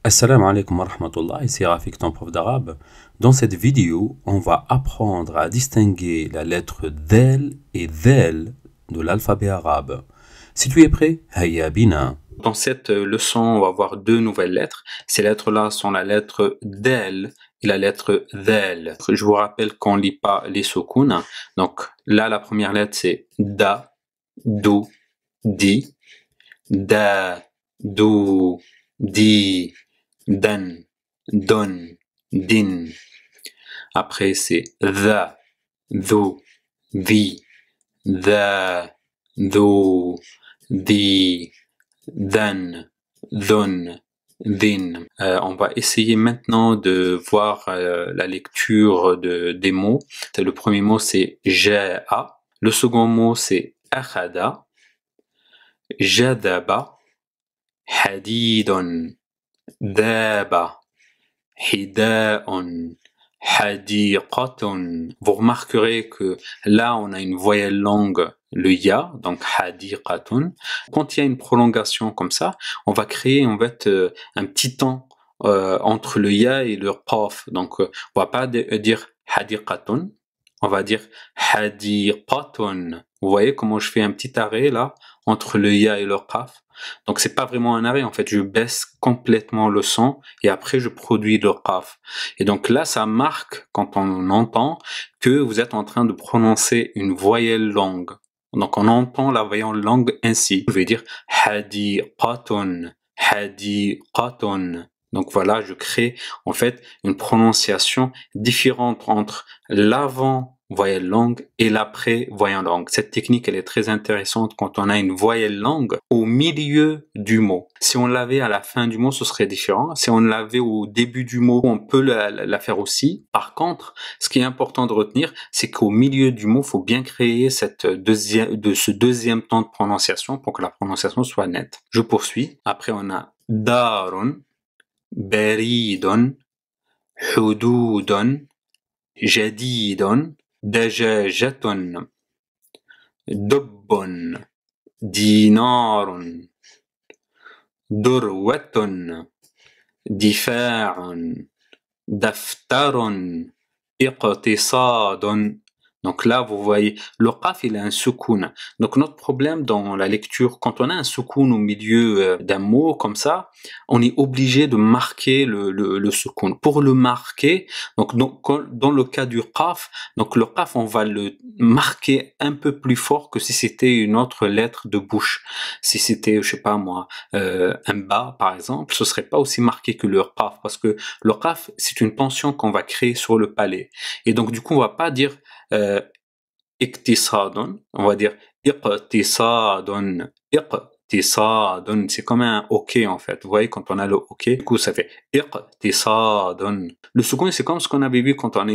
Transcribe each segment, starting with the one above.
Assalamu alaikum wa rahmatullah, ici Rafik, ton prof d'arabe. Dans cette vidéo, on va apprendre à distinguer la lettre Dhel et Dhel de l'alphabet arabe. Si tu es prêt, hayya bina. Dans cette leçon, on va voir deux nouvelles lettres. Ces lettres-là sont la lettre Dhel et la lettre Dhel. Je vous rappelle qu'on ne lit pas les soukoun. Donc là, la première lettre, c'est Da, Do, Di. Da, Do, Di. Dan, Don, Din. Après, c'est The, Tho, The, The, Tho, The, Then, Thon, Din. On va essayer maintenant de voir la lecture des mots. Le premier mot, c'est Ja'a. Le second mot, c'est Akhada, Jadaba, Hadidon. Daba, Hida'un, Hadiqatun. Vous remarquerez que là, on a une voyelle longue, le ya, donc Hadiqatun. Quand il y a une prolongation comme ça, on va créer en fait un petit temps entre le ya et le qaf. Donc, on va pas dire Hadiqatun, on va dire Hadiqatun. Vous voyez comment je fais un petit arrêt là entre le ya et le qaf. Donc c'est pas vraiment un arrêt, en fait, je baisse complètement le son et après je produis le qaf. Et donc là, ça marque quand on entend que vous êtes en train de prononcer une voyelle longue. Donc on entend la voyelle longue ainsi. Je vais dire hadiqatun, hadiqatun. Donc voilà, je crée en fait une prononciation différente entre l'avant voyelle longue et l'après voyelle longue. Cette technique, elle est très intéressante quand on a une voyelle longue au milieu du mot. Si on l'avait à la fin du mot, ce serait différent. Si on l'avait au début du mot, on peut la faire aussi. Par contre, ce qui est important de retenir, c'est qu'au milieu du mot, il faut bien créer ce deuxième temps de prononciation pour que la prononciation soit nette. Je poursuis. Après, on a darun, baridun, hududun, jadidun, دجاجة دب دينار دروة دفاع دفتر اقتصاد. Donc là, vous voyez, le qaf, il a un soukoun. Donc notre problème dans la lecture, quand on a un soukoun au milieu d'un mot comme ça, on est obligé de marquer le soukoun. Pour le marquer, donc dans le cas du qaf, donc le qaf, on va le marquer un peu plus fort que si c'était une autre lettre de bouche. Si c'était, je sais pas moi, un ba par exemple, ce serait pas aussi marqué que le qaf, parce que le qaf, c'est une tension qu'on va créer sur le palais. Et donc du coup, on va pas dire اقتصاد, on va dire اقتصاد, اقتصاد, c'est comme un ok en fait. Vous voyez, quand on a le ok, du coup ça fait اقتصاد. Le second, c'est comme ce qu'on avait vu quand on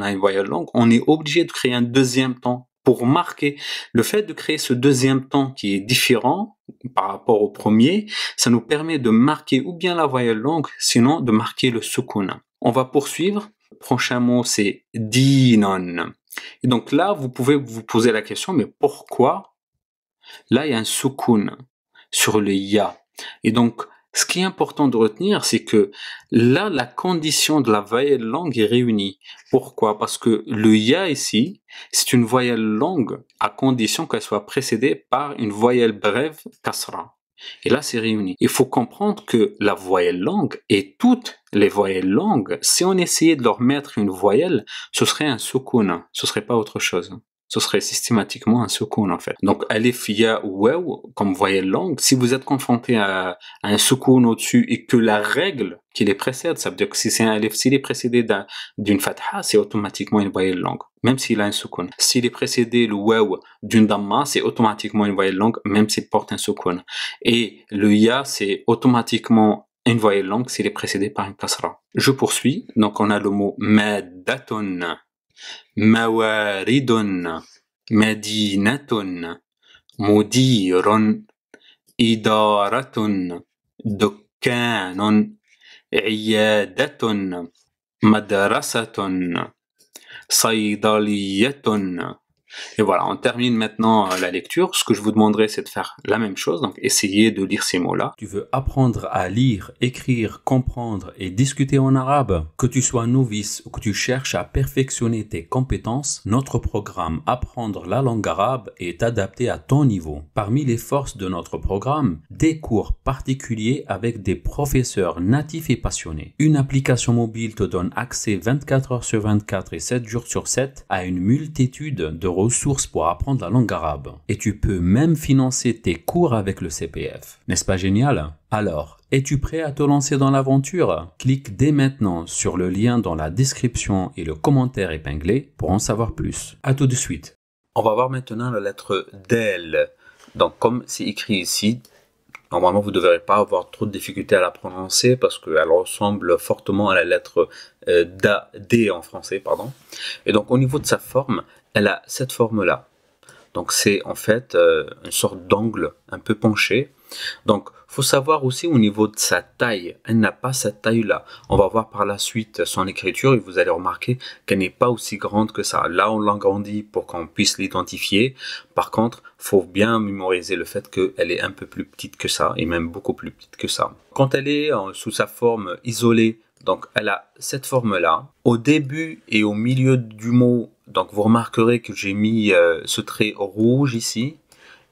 a une voyelle longue, on est obligé de créer un deuxième temps pour marquer. Le fait de créer ce deuxième temps qui est différent par rapport au premier, ça nous permet de marquer ou bien la voyelle longue, sinon de marquer le soukoun. On va poursuivre. Le prochain mot, c'est dinon. Et donc là, vous pouvez vous poser la question, mais pourquoi là, il y a un soukoun sur le ya? Et donc, ce qui est important de retenir, c'est que là, la condition de la voyelle longue est réunie. Pourquoi? Parce que le ya ici, c'est une voyelle longue à condition qu'elle soit précédée par une voyelle brève kasra. Et là, c'est réuni. Il faut comprendre que la voyelle longue et toutes les voyelles longues, si on essayait de leur mettre une voyelle, ce serait un soukoun, ce serait pas autre chose. Ce serait systématiquement un soukoun en fait. Donc alif, ya ou waw comme voyelle longue, si vous êtes confronté à un soukoun au-dessus et que la règle qui les précède, ça veut dire que si c'est un alif, s'il est précédé d'une fatha, c'est automatiquement une voyelle longue, même s'il a un soukoun. S'il est précédé le waw d'une damma, c'est automatiquement une voyelle longue, même s'il porte un soukoun. Et le ya, c'est automatiquement une voyelle longue s'il est précédé par une kasra. Je poursuis. Donc on a le mot maddatun, mawaridun, madinatun, mudirun, idaratun, dukkanun, iyadatun, madrasatun, صيدلية, Et voilà, on termine maintenant la lecture. Ce que je vous demanderai, c'est de faire la même chose, donc essayez de lire ces mots-là. Tu veux apprendre à lire, écrire, comprendre et discuter en arabe? Que tu sois novice ou que tu cherches à perfectionner tes compétences, notre programme Apprendre la langue arabe est adapté à ton niveau. Parmi les forces de notre programme, des cours particuliers avec des professeurs natifs et passionnés. Une application mobile te donne accès 24 heures sur 24 et 7 jours sur 7 à une multitude de ressources pour apprendre la langue arabe. Et tu peux même financer tes cours avec le CPF. N'est-ce pas génial? Alors, es-tu prêt à te lancer dans l'aventure? Clique dès maintenant sur le lien dans la description et le commentaire épinglé pour en savoir plus. À tout de suite. On va voir maintenant la lettre Del. Donc, comme c'est écrit ici, normalement, vous ne devrez pas avoir trop de difficultés à la prononcer parce qu'elle ressemble fortement à la lettre D en français, pardon. Et donc, au niveau de sa forme, elle a cette forme-là. Donc, c'est en fait une sorte d'angle un peu penché. Donc, faut savoir aussi au niveau de sa taille, elle n'a pas cette taille-là. On va voir par la suite son écriture et vous allez remarquer qu'elle n'est pas aussi grande que ça. Là, on l'agrandit pour qu'on puisse l'identifier. Par contre, faut bien mémoriser le fait qu'elle est un peu plus petite que ça et même beaucoup plus petite que ça. Quand elle est sous sa forme isolée, donc elle a cette forme-là. Au début et au milieu du mot, donc vous remarquerez que j'ai mis ce trait rouge ici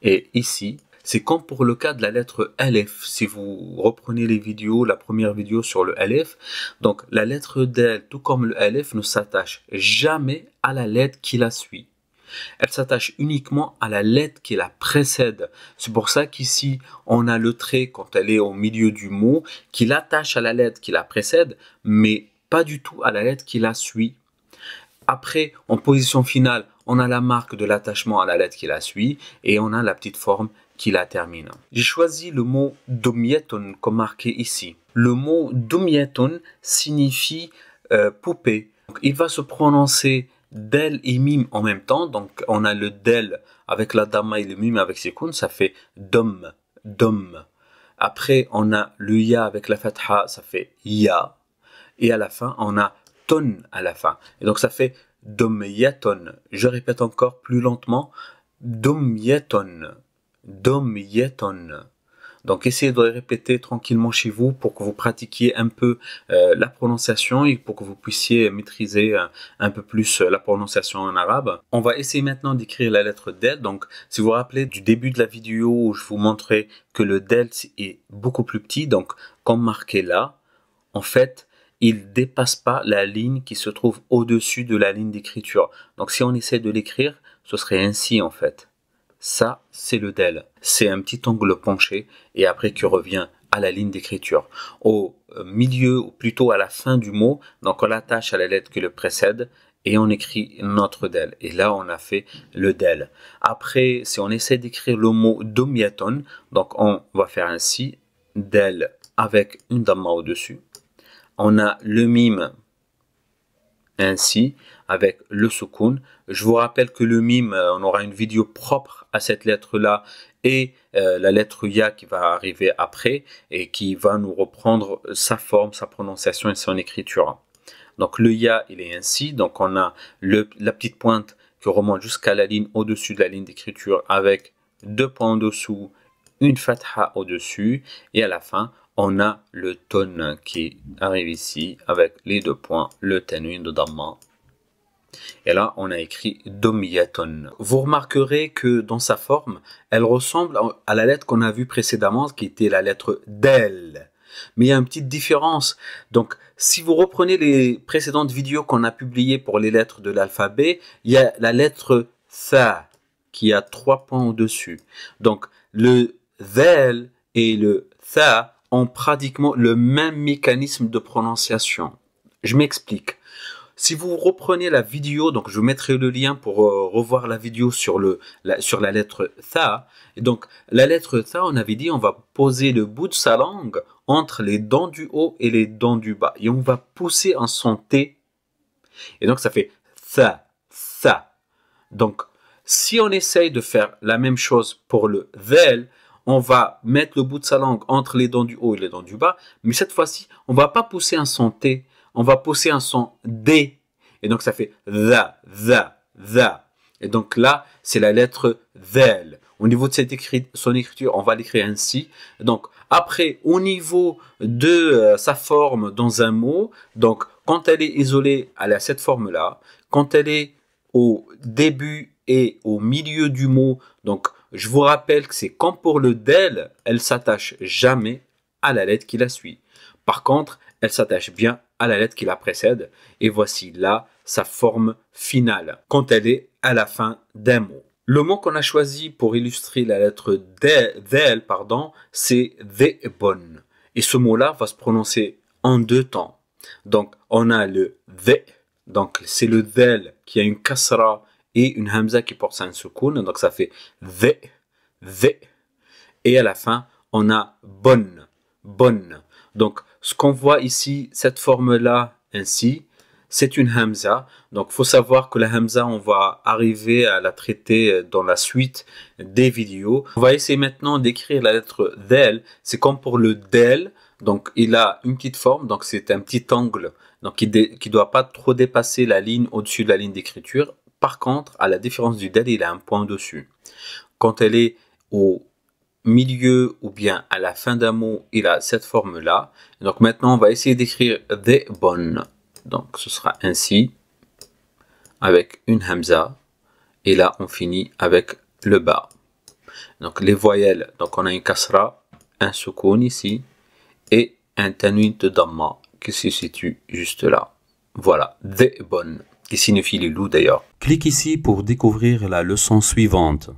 et ici. C'est comme pour le cas de la lettre Aleph. Si vous reprenez les vidéos, la première vidéo sur le Aleph, donc la lettre Del, tout comme le Aleph, ne s'attache jamais à la lettre qui la suit. Elle s'attache uniquement à la lettre qui la précède. C'est pour ça qu'ici, on a le trait, quand elle est au milieu du mot, qui l'attache à la lettre qui la précède, mais pas du tout à la lettre qui la suit. Après, en position finale, on a la marque de l'attachement à la lettre qui la suit et on a la petite forme qui la termine. J'ai choisi le mot domieton comme marqué ici. Le mot domieton signifie poupée. Donc, il va se prononcer del et mim en même temps. Donc on a le del avec la damma et le mim avec sekoun, ça fait dom, dom. Après on a le ya avec la fatha, ça fait ya. Et à la fin on a ton à la fin. Et donc ça fait domyeton. Je répète encore plus lentement. Domyeton. Domyeton. Donc essayez de répéter tranquillement chez vous pour que vous pratiquiez un peu la prononciation et pour que vous puissiez maîtriser un peu plus la prononciation en arabe. On va essayer maintenant d'écrire la lettre del. Donc si vous vous rappelez du début de la vidéo où je vous montrais que le del est beaucoup plus petit, donc comme marqué là, en fait, il dépasse pas la ligne qui se trouve au-dessus de la ligne d'écriture. Donc si on essaie de l'écrire, ce serait ainsi en fait. Ça, c'est le del. C'est un petit angle penché et après qui revient à la ligne d'écriture. Au milieu, ou plutôt à la fin du mot, donc on l'attache à la lettre qui le précède et on écrit notre del. Et là, on a fait le del. Après, si on essaie d'écrire le mot domieton, donc on va faire ainsi, del avec une damma au-dessus. On a le mime ainsi avec le soukoun. Je vous rappelle que le mime, on aura une vidéo propre à cette lettre-là et la lettre ya qui va arriver après et qui va nous reprendre sa forme, sa prononciation et son écriture. Donc le ya, il est ainsi. Donc on a la petite pointe qui remonte jusqu'à la ligne au-dessus de la ligne d'écriture avec 2 points en dessous, une fatha au-dessus et à la fin, on a le ton qui arrive ici avec les 2 points, le tanwin de damma. Et là, on a écrit domyaton. Vous remarquerez que dans sa forme, elle ressemble à la lettre qu'on a vue précédemment, qui était la lettre del. Mais il y a une petite différence. Donc, si vous reprenez les précédentes vidéos qu'on a publiées pour les lettres de l'alphabet, il y a la lettre tha qui a 3 points au-dessus. Donc, le del et le tha ont pratiquement le même mécanisme de prononciation. Je m'explique. Si vous reprenez la vidéo, donc je vous mettrai le lien pour revoir la vidéo sur la lettre tha. Et donc la lettre tha, on avait dit, on va poser le bout de sa langue entre les dents du haut et les dents du bas. Et on va pousser un son T. Et donc ça fait tha, tha. Donc si on essaye de faire la même chose pour le vel, on va mettre le bout de sa langue entre les dents du haut et les dents du bas, mais cette fois-ci, on va pas pousser un son T, on va pousser un son D. Et donc ça fait tha, tha, tha. Et donc là, c'est la lettre dhal. Au niveau de son écriture, on va l'écrire ainsi. Donc après, au niveau de sa forme dans un mot, donc quand elle est isolée, elle a cette forme-là. Quand elle est au début et au milieu du mot, donc je vous rappelle que c'est comme pour le del, elle s'attache jamais à la lettre qui la suit. Par contre, elle s'attache bien à la lettre qui la précède. Et voici là sa forme finale, quand elle est à la fin d'un mot. Le mot qu'on a choisi pour illustrer la lettre del, c'est dhebon. Et ce mot-là va se prononcer en deux temps. Donc, on a le dhe, donc c'est le dhel qui a une kasra et une hamza qui porte un soukoun, donc ça fait dhe, dhe. Et à la fin, on a bon, bon. Donc, ce qu'on voit ici, cette forme-là, ainsi, c'est une hamza. Donc, faut savoir que la hamza, on va arriver à la traiter dans la suite des vidéos. On va essayer maintenant d'écrire la lettre del. C'est comme pour le del. Donc, il a une petite forme. Donc, c'est un petit angle. Donc, qui doit pas trop dépasser la ligne au-dessus de la ligne d'écriture. Par contre, à la différence du del, il a un point dessus. Quand elle est au milieu ou bien à la fin d'un mot, il a cette forme-là. Donc, maintenant, on va essayer d'écrire dhebon. Donc, ce sera ainsi, avec une hamza. Et là, on finit avec le bas. Donc, les voyelles. Donc, on a une kasra, un soukoun ici, et un tanwin de damma qui se situe juste là. Voilà, dhebon, qui signifie les loups d'ailleurs. Clique ici pour découvrir la leçon suivante.